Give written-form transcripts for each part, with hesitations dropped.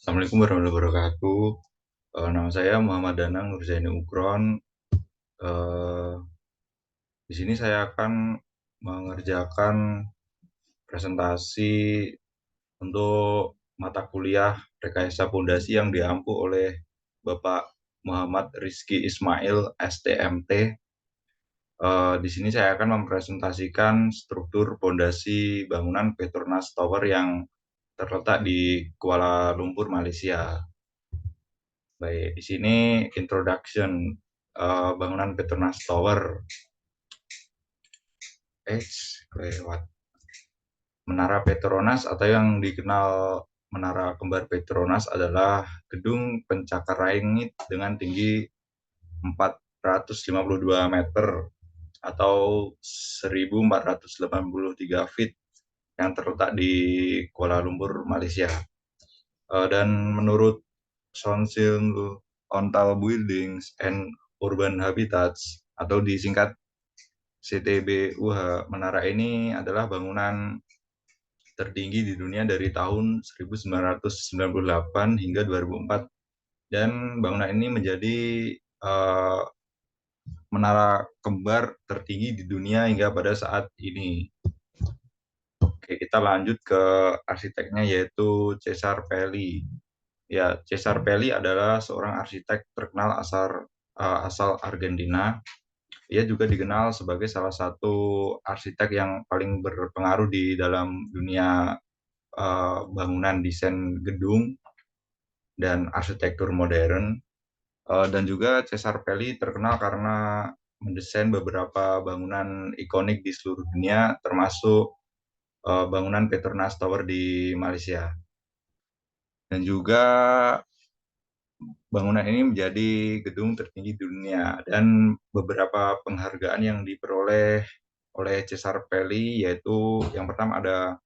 Assalamualaikum warahmatullahi wabarakatuh. Nama saya Muhammad Danang Nurzaini Ukron. Eh, di sini saya akan mengerjakan presentasi untuk mata kuliah Rekayasa Pondasi yang diampu oleh Bapak Muhammad Rizky Ismail STMT. Di sini saya akan mempresentasikan struktur pondasi bangunan Petronas Tower yang terletak di Kuala Lumpur, Malaysia. Baik, di sini introduction bangunan Petronas Tower. Lewat. Menara Petronas atau yang dikenal Menara Kembar Petronas adalah gedung pencakar langit dengan tinggi 452 meter atau 1483 feet yang terletak di Kuala Lumpur, Malaysia. Dan menurut Council on Tall Buildings and Urban Habitats atau disingkat CTBUH, menara ini adalah bangunan tertinggi di dunia dari tahun 1998 hingga 2004, dan bangunan ini menjadi uh, menara kembar tertinggi di dunia hingga pada saat ini. Oke, kita lanjut ke arsiteknya, yaitu Cesar Pelli. Ya, Cesar Pelli adalah seorang arsitek terkenal asal Argentina. Ia juga dikenal sebagai salah satu arsitek yang paling berpengaruh di dalam dunia bangunan desain gedung dan arsitektur modern. Dan juga Cesar Pelli terkenal karena mendesain beberapa bangunan ikonik di seluruh dunia, termasuk bangunan Petronas Tower di Malaysia. Dan juga bangunan ini menjadi gedung tertinggi di dunia, dan beberapa penghargaan yang diperoleh oleh Cesar Pelli, yaitu yang pertama ada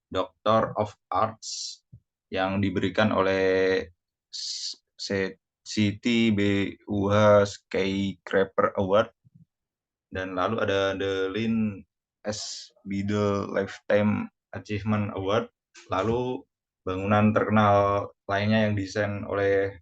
Doctor of Arts yang diberikan oleh CTBUH Skycraper Award, dan lalu ada The Lynn S. Biddle Lifetime Achievement Award. Lalu bangunan terkenal lainnya yang desain oleh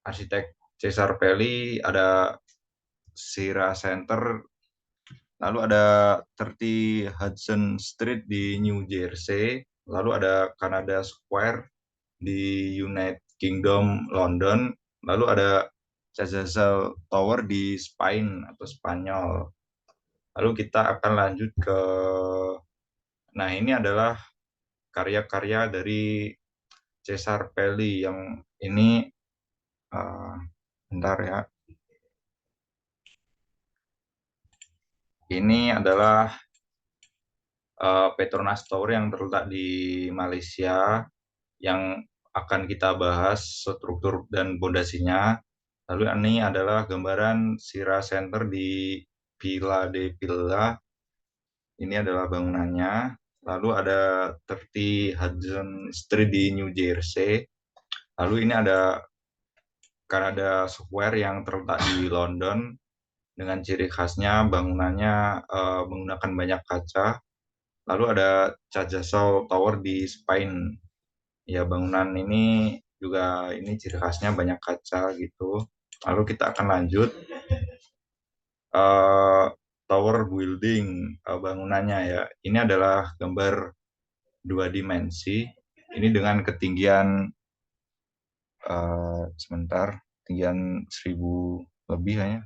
arsitek Cesar Pelli ada Sierra Center, lalu ada 30 Hudson Street di New Jersey, lalu ada Canada Square di United Kingdom, London, lalu ada Chazal Tower di Spain atau Spanyol. Lalu kita akan lanjut ke, nah ini adalah karya-karya dari Cesar Pelli yang ini, bentar ya, ini adalah Petronas Tower yang terletak di Malaysia yang akan kita bahas struktur dan pondasinya. Lalu ini adalah gambaran Sierra Center di Villa de Villa. Ini adalah bangunannya. Lalu ada 30 Hudson Street di New Jersey. Lalu ini ada Canada Square yang terletak di London dengan ciri khasnya bangunannya menggunakan banyak kaca. Lalu ada Chazasal Tower di Spain. Ya, bangunan ini juga ini ciri khasnya banyak kaca gitu. Lalu kita akan lanjut uh, tower building, bangunannya ya. Ini adalah gambar dua dimensi. Ini dengan ketinggian sebentar, ketinggian 1000 lebih kayaknya.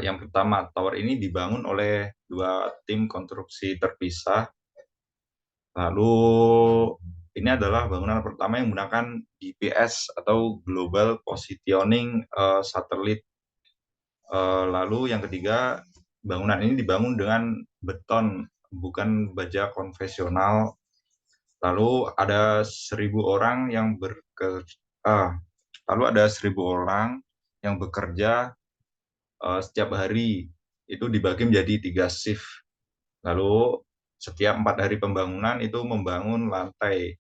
Yang pertama, tower ini dibangun oleh dua tim konstruksi terpisah. Lalu ini adalah bangunan pertama yang menggunakan GPS atau Global Positioning Satellite. Lalu yang ketiga, bangunan ini dibangun dengan beton, bukan baja konvensional. Lalu ada 1000 orang yang lalu ada 1000 orang yang bekerja setiap hari. Itu dibagi menjadi 3 shift. Lalu setiap 4 hari pembangunan itu membangun lantai.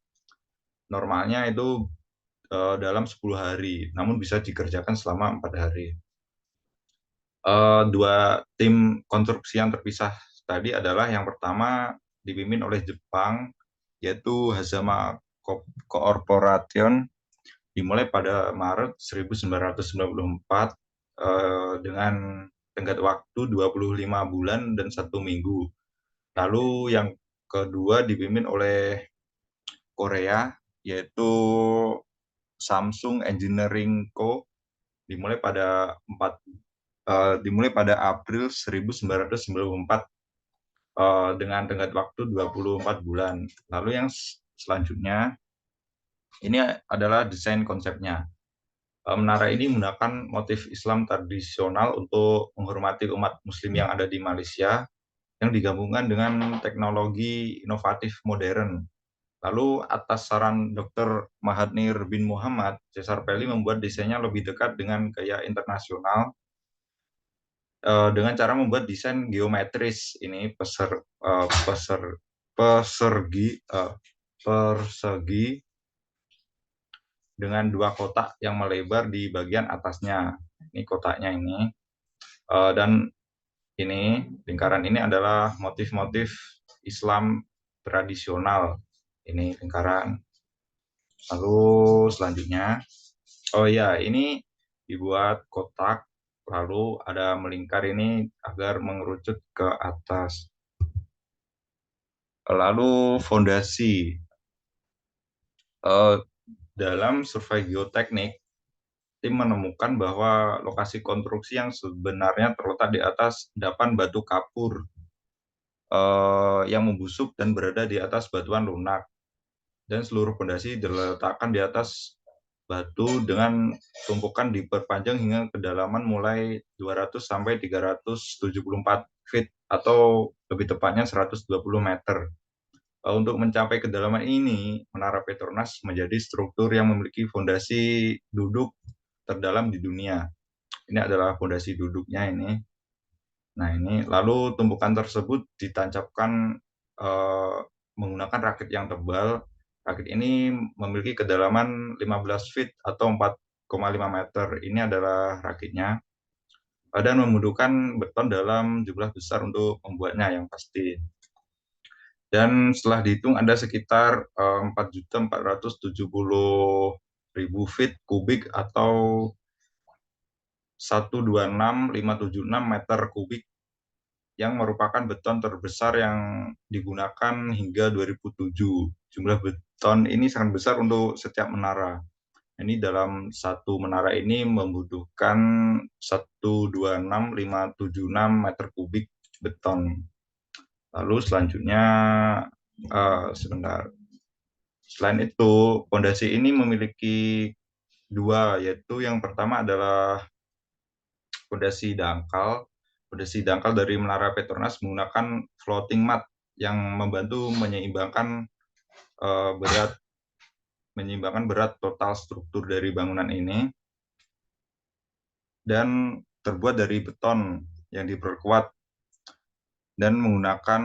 Normalnya itu dalam 10 hari, namun bisa dikerjakan selama 4 hari. Dua tim konstruksi yang terpisah tadi adalah yang pertama dipimpin oleh Jepang, yaitu Hazama Corporation, dimulai pada Maret 1994 dengan tenggat waktu 25 bulan dan 1 minggu. Lalu yang kedua dipimpin oleh Korea, yaitu Samsung Engineering Co. dimulai pada April 1994 dengan tenggat waktu 24 bulan. Lalu yang selanjutnya ini adalah desain konsepnya. Menara ini menggunakan motif Islam tradisional untuk menghormati umat Muslim yang ada di Malaysia, yang digabungkan dengan teknologi inovatif modern. Lalu atas saran Dr. Mahathir bin Muhammad, Cesar Pelli membuat desainnya lebih dekat dengan gaya internasional dengan cara membuat desain geometris ini persegi dengan 2 kotak yang melebar di bagian atasnya. Ini kotaknya ini. Dan ini lingkaran ini adalah motif-motif Islam tradisional. Ini lingkaran. Lalu selanjutnya, oh ya, ini dibuat kotak, lalu ada melingkar ini agar mengerucut ke atas. Lalu fondasi. Dalam survei geoteknik, tim menemukan bahwa lokasi konstruksi yang sebenarnya terletak di atas endapan batu kapur yang membusuk dan berada di atas batuan lunak. Dan seluruh fondasi diletakkan di atas batu dengan tumpukan diperpanjang hingga kedalaman mulai 200 sampai 374 feet atau lebih tepatnya 120 meter. Untuk mencapai kedalaman ini, Menara Petronas menjadi struktur yang memiliki fondasi duduk terdalam di dunia. Ini adalah fondasi duduknya ini. Nah, ini lalu tumpukan tersebut ditancapkan menggunakan rakit yang tebal. Rakit ini memiliki kedalaman 15 feet atau 4,5 meter. Ini adalah rakitnya. Dan membutuhkan beton dalam jumlah besar untuk membuatnya yang pasti. Dan setelah dihitung ada sekitar 4.470.000 feet kubik atau 126.576 meter kubik yang merupakan beton terbesar yang digunakan hingga 2007. Jumlah beton ini sangat besar untuk setiap menara. Ini dalam satu menara ini membutuhkan 126.576 meter kubik beton. Lalu selanjutnya, sebentar. Selain itu, fondasi ini memiliki dua, yaitu yang pertama adalah fondasi dangkal. Fondasi dangkal dari Menara Petronas menggunakan floating mat yang membantu menyeimbangkan berat total struktur dari bangunan ini, dan terbuat dari beton yang diperkuat dan menggunakan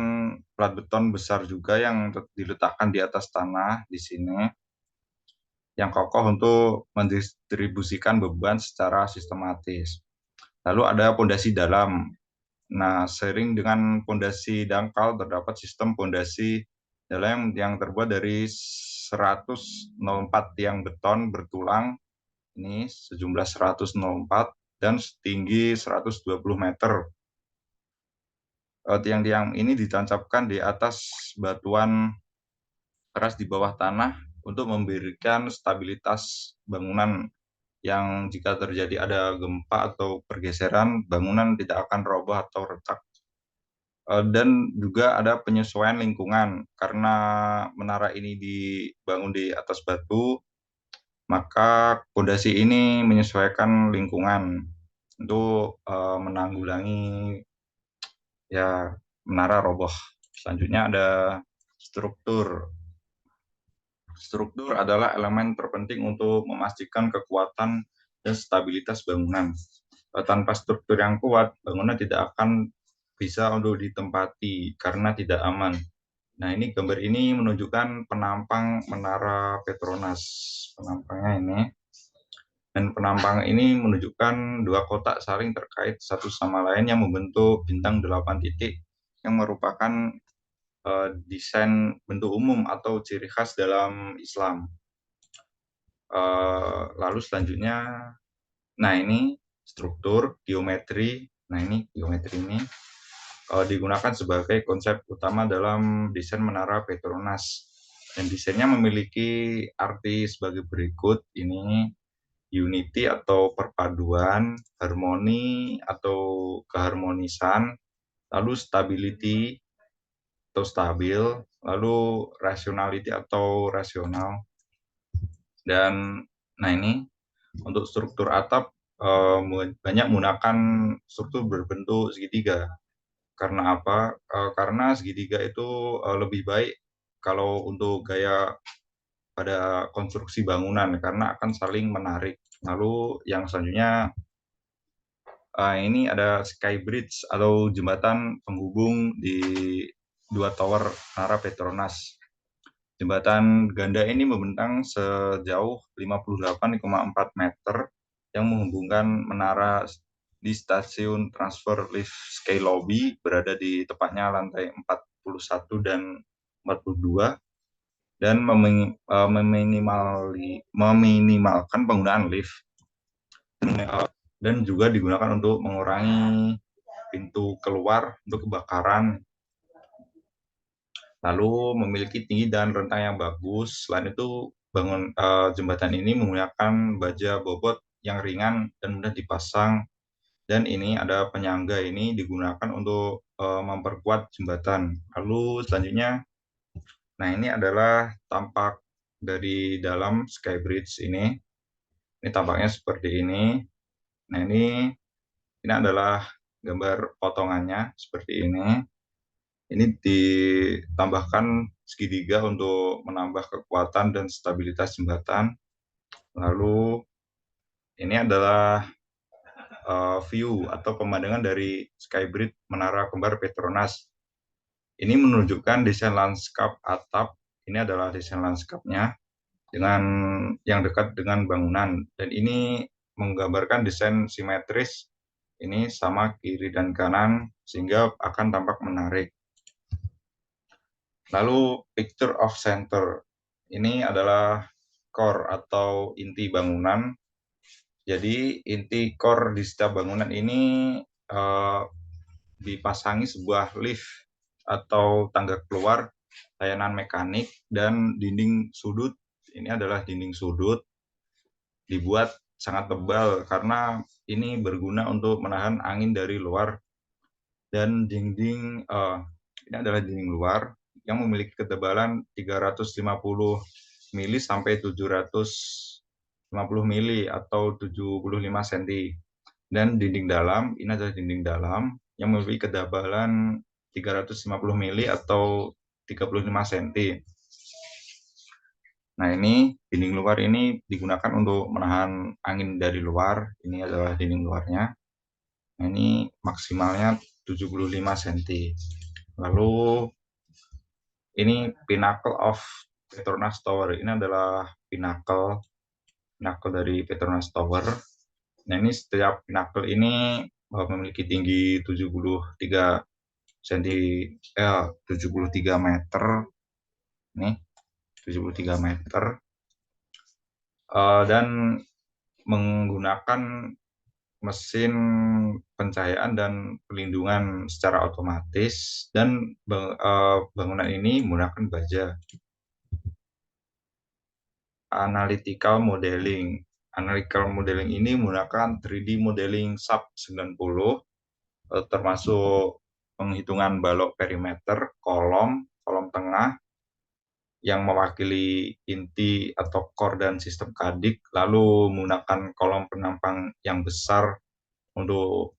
plat beton besar juga yang diletakkan di atas tanah di sini, yang kokoh untuk mendistribusikan beban secara sistematis. Lalu ada fondasi dalam. Nah, seiring dengan fondasi dangkal terdapat sistem fondasi dalam yang terbuat dari 104 tiang beton bertulang, ini sejumlah 104 dan setinggi 120 meter. Tiang-tiang ini ditancapkan di atas batuan keras di bawah tanah untuk memberikan stabilitas bangunan yang jika terjadi ada gempa atau pergeseran, bangunan tidak akan roboh atau retak. Dan juga ada penyesuaian lingkungan, karena menara ini dibangun di atas batu, maka fondasi ini menyesuaikan lingkungan untuk menanggulangi ya menara roboh. Selanjutnya ada struktur. Struktur adalah elemen terpenting untuk memastikan kekuatan dan stabilitas bangunan. Tanpa struktur yang kuat, bangunan tidak akan bisa untuk ditempati karena tidak aman. Nah, ini gambar ini menunjukkan penampang Menara Petronas. Penampangnya ini. Dan penampang ini menunjukkan 2 kotak saling terkait satu sama lain yang membentuk bintang 8 titik yang merupakan desain bentuk umum atau ciri khas dalam Islam. Lalu selanjutnya, nah ini struktur, geometri. Nah ini geometri ini digunakan sebagai konsep utama dalam desain menara Petronas. Dan desainnya memiliki arti sebagai berikut. Ini unity atau perpaduan, harmoni atau keharmonisan, lalu stability atau stabil, lalu rationality atau rasional. Dan nah ini untuk struktur atap banyak menggunakan struktur berbentuk segitiga. Karena apa? Karena segitiga itu lebih baik kalau untuk gaya pada konstruksi bangunan karena akan saling menarik. Lalu yang selanjutnya ini ada sky bridge atau jembatan penghubung di dua tower menara Petronas. Jembatan ganda ini membentang sejauh 58,4 meter yang menghubungkan menara di stasiun transfer lift Sky Lobby berada di tepatnya lantai 41 dan 42 dan meminimalkan penggunaan lift dan juga digunakan untuk mengurangi pintu keluar untuk kebakaran. Lalu memiliki tinggi dan rentang yang bagus. Selain itu, jembatan ini menggunakan baja bobot yang ringan dan mudah dipasang. Dan ini ada penyangga ini digunakan untuk memperkuat jembatan. Lalu selanjutnya, nah ini adalah tampak dari dalam Skybridge ini. Ini tampaknya seperti ini. Nah ini adalah gambar potongannya seperti ini. Ini ditambahkan segitiga untuk menambah kekuatan dan stabilitas jembatan. Lalu ini adalah view atau pemandangan dari Skybridge Menara Kembar Petronas. Ini menunjukkan desain lanskap atap. Ini adalah desain lanskapnya dengan yang dekat dengan bangunan. Dan ini menggambarkan desain simetris. Ini sama kiri dan kanan sehingga akan tampak menarik. Lalu picture of center. Ini adalah core atau inti bangunan. Jadi inti core di setiap bangunan ini dipasangi sebuah lift atau tangga keluar, layanan mekanik, dan dinding sudut. Ini adalah dinding sudut dibuat sangat tebal karena ini berguna untuk menahan angin dari luar. Dan ini adalah dinding luar yang memiliki ketebalan 350 mili sampai 750 mili atau 75 cm. Dan dinding dalam, ini adalah dinding dalam yang memiliki ketebalan 350 mili atau 35 cm. Nah ini dinding luar ini digunakan untuk menahan angin dari luar. Ini adalah dinding luarnya. Nah ini maksimalnya 75 cm. Lalu ini pinnacle of Petronas Tower. Ini adalah pinnacle dari Petronas Tower. Nah ini setiap pinnacle ini memiliki tinggi 73 meter. Nih 73 meter. Dan menggunakan mesin pencahayaan dan pelindungan secara otomatis, dan bangunan ini menggunakan baja. Analytical modeling. Analytical modeling ini menggunakan 3D modeling SAP 90, termasuk penghitungan balok perimeter, kolom tengah yang mewakili inti atau core dan sistem kadik, lalu menggunakan kolom penampang yang besar untuk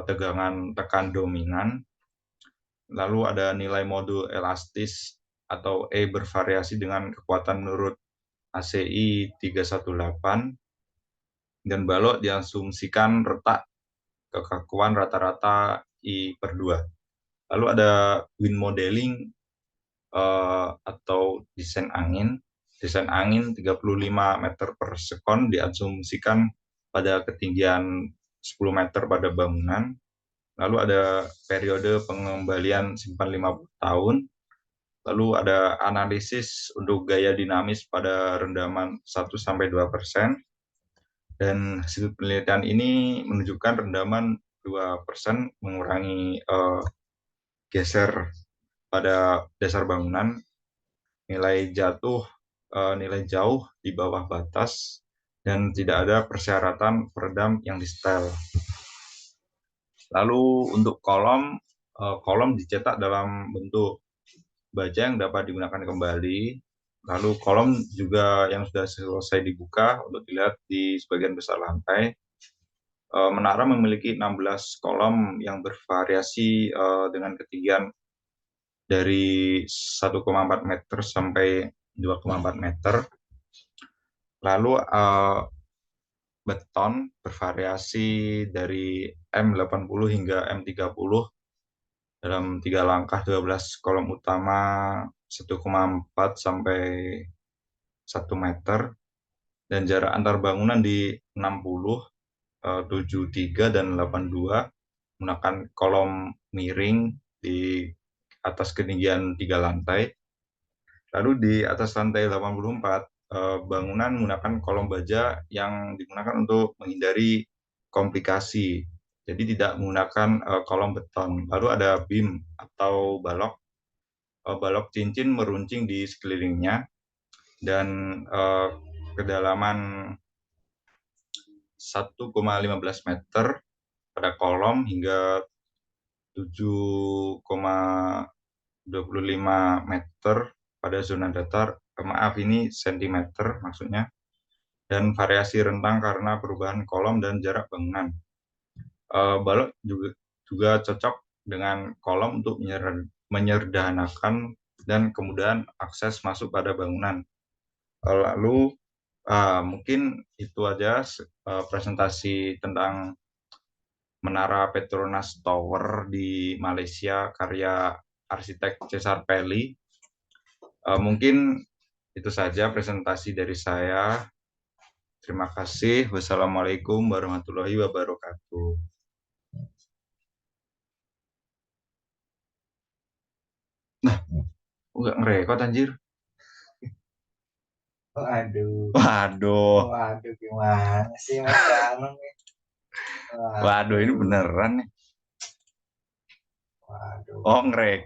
tegangan tekan dominan. Lalu ada nilai modul elastis atau E bervariasi dengan kekuatan menurut ACI 318, dan balok diasumsikan retak kekakuan rata-rata I/2. Lalu ada wind modeling atau desain angin. Desain angin 35 meter per sekon diasumsikan pada ketinggian 10 meter pada bangunan. Lalu ada periode pengembalian simpan 50 tahun. Lalu ada analisis untuk gaya dinamis pada rendaman 1-2%. Dan hasil penelitian ini menunjukkan rendaman 2% mengurangi geser pada dasar bangunan, nilai nilai jauh di bawah batas, dan tidak ada persyaratan peredam yang disetel. Lalu untuk kolom dicetak dalam bentuk baja yang dapat digunakan kembali. Lalu kolom juga yang sudah selesai dibuka untuk dilihat di sebagian besar lantai. Menara memiliki 16 kolom yang bervariasi dengan ketinggian dari 1,4 meter sampai 2,4 meter. Lalu beton bervariasi dari M80 hingga M30 dalam 3 langkah, 12 kolom utama 1,4 sampai 1 meter, dan jarak antar bangunan di 60, 73, dan 82 menggunakan kolom miring di atas ketinggian 3 lantai. Lalu di atas lantai 84, bangunan menggunakan kolom baja yang digunakan untuk menghindari komplikasi. Jadi tidak menggunakan kolom beton. Lalu ada beam atau balok. Balok cincin meruncing di sekelilingnya, dan kedalaman 1,15 meter pada kolom hingga 7,25 meter pada zona datar. Maaf, ini sentimeter maksudnya. Dan variasi rentang karena perubahan kolom dan jarak bangunan. Balok juga cocok dengan kolom untuk menyederhanakan dan kemudahan akses masuk pada bangunan. Lalu mungkin itu aja presentasi tentang Menara Petronas Tower di Malaysia karya arsitek Cesar Pelli. Mungkin itu saja presentasi dari saya. Terima kasih. Wassalamualaikum warahmatullahi wabarakatuh. Nah, nggak ngerekod anjir. Waduh. Waduh. Waduh, gimana sih Mas Danung nih? Waduh, ini beneran nih. Waduh. Oh, ngerekod.